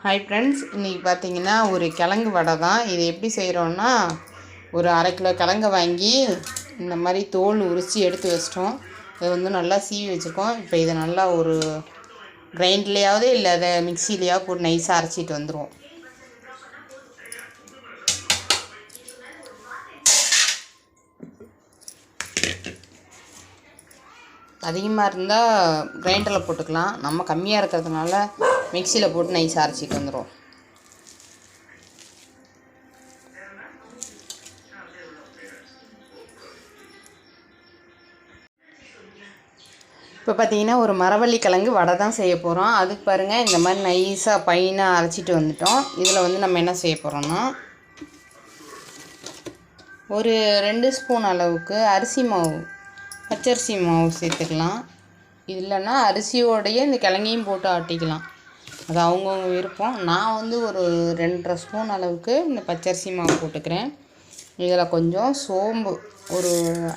Hi friends, இன்றைக்கி பார்த்தீங்கன்னா ஒரு கிழங்கு வடை தான். இது எப்படி செய்கிறோன்னா, ஒரு 1/2 கிலோ கிழங்கு வாங்கி இந்த மாதிரி தோல் உரித்து எடுத்து வச்சிட்டோம். இதை வந்து நல்லா சீவி வச்சுருக்கோம். இப்போ இதை நல்லா ஒரு கிரைண்டர்லையாவது இல்லை அதை மிக்சிலையாவது போட்டு நைஸாக அரைச்சிட்டு வந்துடுவோம். அதிகமாக இருந்தால் கிரைண்டரில் போட்டுக்கலாம். நம்ம கம்மியாக இருக்கிறதுனால மிக்சியில் போட்டு நைஸாக அரைச்சிட்டு வந்துடுவோம். இப்போ பார்த்தீங்கன்னா ஒரு மரவள்ளி கிழங்கு வடை தான் செய்ய போகிறோம். அதுக்கு பாருங்கள், இந்த மாதிரி நைஸாக பைனாக அரைச்சிட்டு வந்துட்டோம். இதில் வந்து நம்ம என்ன செய்ய போகிறோன்னா, ஒரு 2 ஸ்பூன் அளவுக்கு அரிசி மாவு, பச்சரிசி மாவு சேர்த்துக்கலாம். இல்லைன்னா அரிசியோடையே இந்த கிழங்கையும் போட்டு ஆட்டிக்கலாம். அது அவங்கவுங்க விருப்பம். நான் வந்து ஒரு 2.5 ஸ்பூன் அளவுக்கு இந்த பச்சரிசி மாவு போட்டுக்கிறேன். இதில் கொஞ்சம் சோம்பு, ஒரு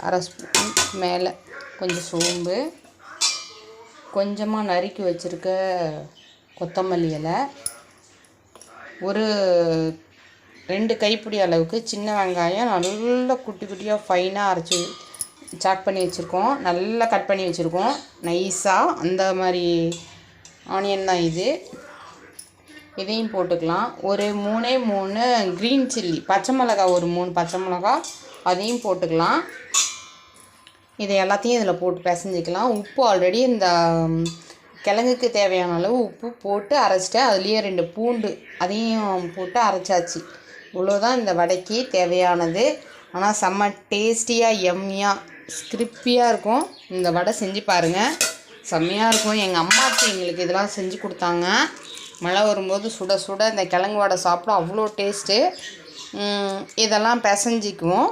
1/2 ஸ்பூன் மேலே கொஞ்சம் சோம்பு, கொஞ்சமாக நறுக்கி வச்சுருக்க கொத்தமல்லி இலை, ஒரு 2 கைப்பிடி அளவுக்கு சின்ன வெங்காயம் நல்லா குட்டி குட்டியாக ஃபைனாக அரைச்சி சாக் பண்ணி வச்சுருக்கோம். நல்லா கட் பண்ணி வச்சுருக்கோம் நைஸாக. அந்த மாதிரி ஆனியன் தான் இது. இதையும் போட்டுக்கலாம். ஒரு 3 க்ரீன் சில்லி, பச்சை மிளகா, ஒரு 3 பச்சை மிளகா, அதையும் போட்டுக்கலாம். இதை எல்லாத்தையும் இதில் போட்டு பிசைஞ்சிக்கலாம். உப்பு ஆல்ரெடி இந்த கிழங்குக்கு தேவையான அளவு உப்பு போட்டு அரைச்சிட்டேன். அதுலேயே 2 பூண்டு அதையும் போட்டு அரைச்சாச்சு. இவ்வளோதான் இந்த வடைக்கு தேவையானது. ஆனால் செம்ம டேஸ்டியாக எம்மியாக ஸ்கிரிப்பியாக இருக்கும். இந்த வடை செஞ்சு பாருங்கள், செம்மையாக இருக்கும். எங்கள் அம்மாச்சி எங்களுக்கு இதெல்லாம் செஞ்சு கொடுத்தாங்க. மழை வரும்போது சுட சுட இந்த கிழங்கு வடை சாப்பிட அவ்வளோ டேஸ்ட்டு. இதெல்லாம் பிசைஞ்சிக்குவோம்.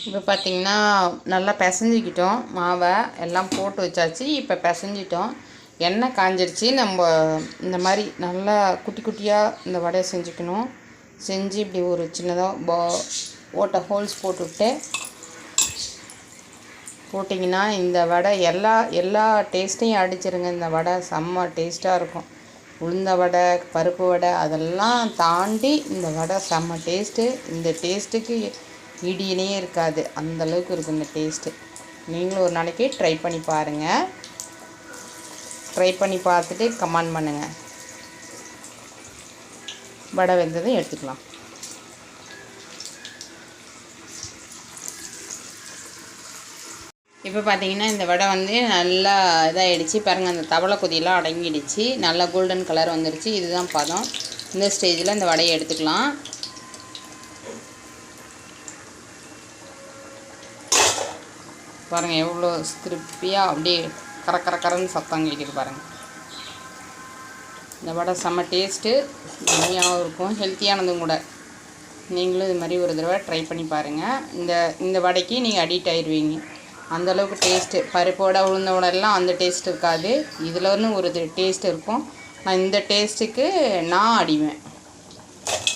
இப்போ பார்த்திங்கன்னா நல்லா பிசைஞ்சிக்கிட்டோம். மாவை எல்லாம் போட்டு வச்சாச்சு. இப்போ பிசைஞ்சிட்டோம். எண்ணெய் காஞ்சிடுச்சு. நம்ம இந்த மாதிரி நல்லா குட்டி குட்டியாக இந்த வடையை செஞ்சுக்கணும். செஞ்சு இப்படி ஒரு சின்னதாக ஹோல்ஸ் போட்டுவிட்டு போட்டிங்கன்னா இந்த வடை எல்லா டேஸ்ட்டையும் அடிச்சிருங்க. இந்த வடை செம்ம டேஸ்ட்டாக இருக்கும். உளுந்த வடை, பருப்பு வடை அதெல்லாம் தாண்டி இந்த வடை செம்ம டேஸ்ட்டு. இந்த டேஸ்ட்டுக்கு இடியினே இருக்காது, அந்தளவுக்கு இருக்கும் இந்த டேஸ்ட்டு. நீங்களும் ஒரு நாளைக்கு ட்ரை பண்ணி பாருங்கள். ட்ரை பண்ணி பார்த்துட்டு கமெண்ட் பண்ணுங்கள். வடை வெந்ததும் எடுத்துக்கலாம். இப்போ பார்த்தீங்கன்னா இந்த வடை வந்து நல்லா இதாகிடுச்சு பாருங்கள். அந்த தவளை கொதியெல்லாம் அடங்கிடுச்சு. நல்லா கோல்டன் கலர் வந்துடுச்சு. இதுதான் பதம். இந்த ஸ்டேஜில் இந்த வடையை எடுத்துக்கலாம். பாருங்கள் எவ்வளோ ஸ்கிரிப்பியாக அப்படியே கரன்னு சத்தம் கேட்குது பாருங்கள். இந்த வடை செம்ம டேஸ்ட்டு, செம்மையாகவும் இருக்கும், ஹெல்த்தியானதும் கூட. நீங்களும் இது மாதிரி ஒரு தடவை ட்ரை பண்ணி பாருங்கள். இந்த வடைக்கு நீங்கள் அடிக்ட் ஆயிடுவீங்க. அந்தளவுக்கு டேஸ்ட்டு. பருப்பு வடை, உளுந்த வடை எல்லாம் அந்த டேஸ்ட் இருக்காது. இதில் ஒன்று ஒரு டேஸ்ட் இருக்கும். நான் இந்த டேஸ்ட்டுக்கு நான் அடிவேன்.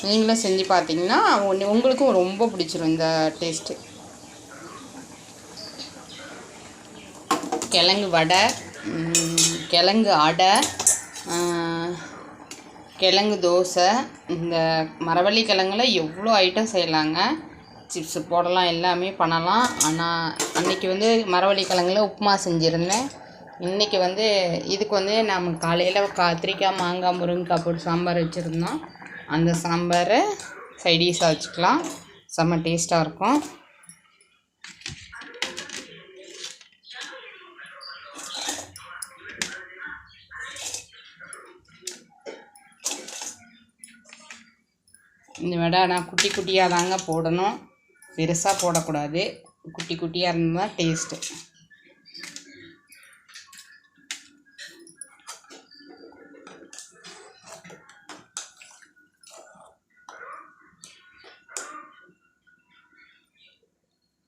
நீங்களும் செஞ்சு பார்த்தீங்கன்னா உங்களுக்கும் ரொம்ப பிடிச்சிரும் இந்த டேஸ்ட்டு. கிழங்கு வடை, கிழங்கு அடை, கிழங்கு தோசை, இந்த மரவள்ளி கிழங்குல எவ்வளோ ஐட்டம் செய்யலாங்க. சிப்ஸு போடலாம், எல்லாமே பண்ணலாம். ஆனால் அன்றைக்கி வந்து மரவள்ளி கிழங்குல உப்புமா செஞ்சுருந்தேன். இன்றைக்கி வந்து இதுக்கு வந்து நம்ம காலையில் கத்திரிக்காய், மாங்காய், முருங்கைக்காய் போட்டு சாம்பார் வச்சுருந்தோம். அந்த சாம்பாரை சைடிஷாக வச்சுக்கலாம். செம்ம டேஸ்ட்டாக இருக்கும். இந்த வடை நான் குட்டி குட்டியாக தாங்க போடணும், பெருசாக போடக்கூடாது. குட்டி குட்டியாக இருந்தால் தான் டேஸ்ட்டு.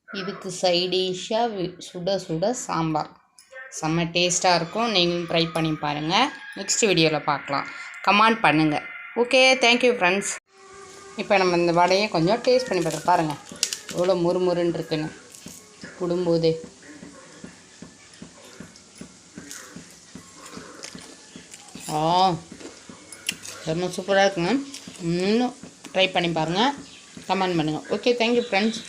இதுக்கு சைடிஷாக சுட சுட சாம்பார் செம்ம டேஸ்ட்டாக இருக்கும். நீங்களும் ட்ரை பண்ணி பாருங்கள். நெக்ஸ்ட் வீடியோவில் பார்க்கலாம். கமெண்ட் பண்ணுங்கள். Okay, thank you friends. இப்போ நம்ம இந்த வடையை கொஞ்சம் டேஸ்ட் பண்ணி பார்த்து பாருங்கள் எவ்வளோ முறுமுறுன்னு இருக்குன்னு போடும்போதே. ஆ ரொம்ப சூப்பராக இருக்குங்க. இன்னும் ட்ரை பண்ணி பாருங்கள், கமெண்ட் பண்ணுங்கள். Okay, thank you friends.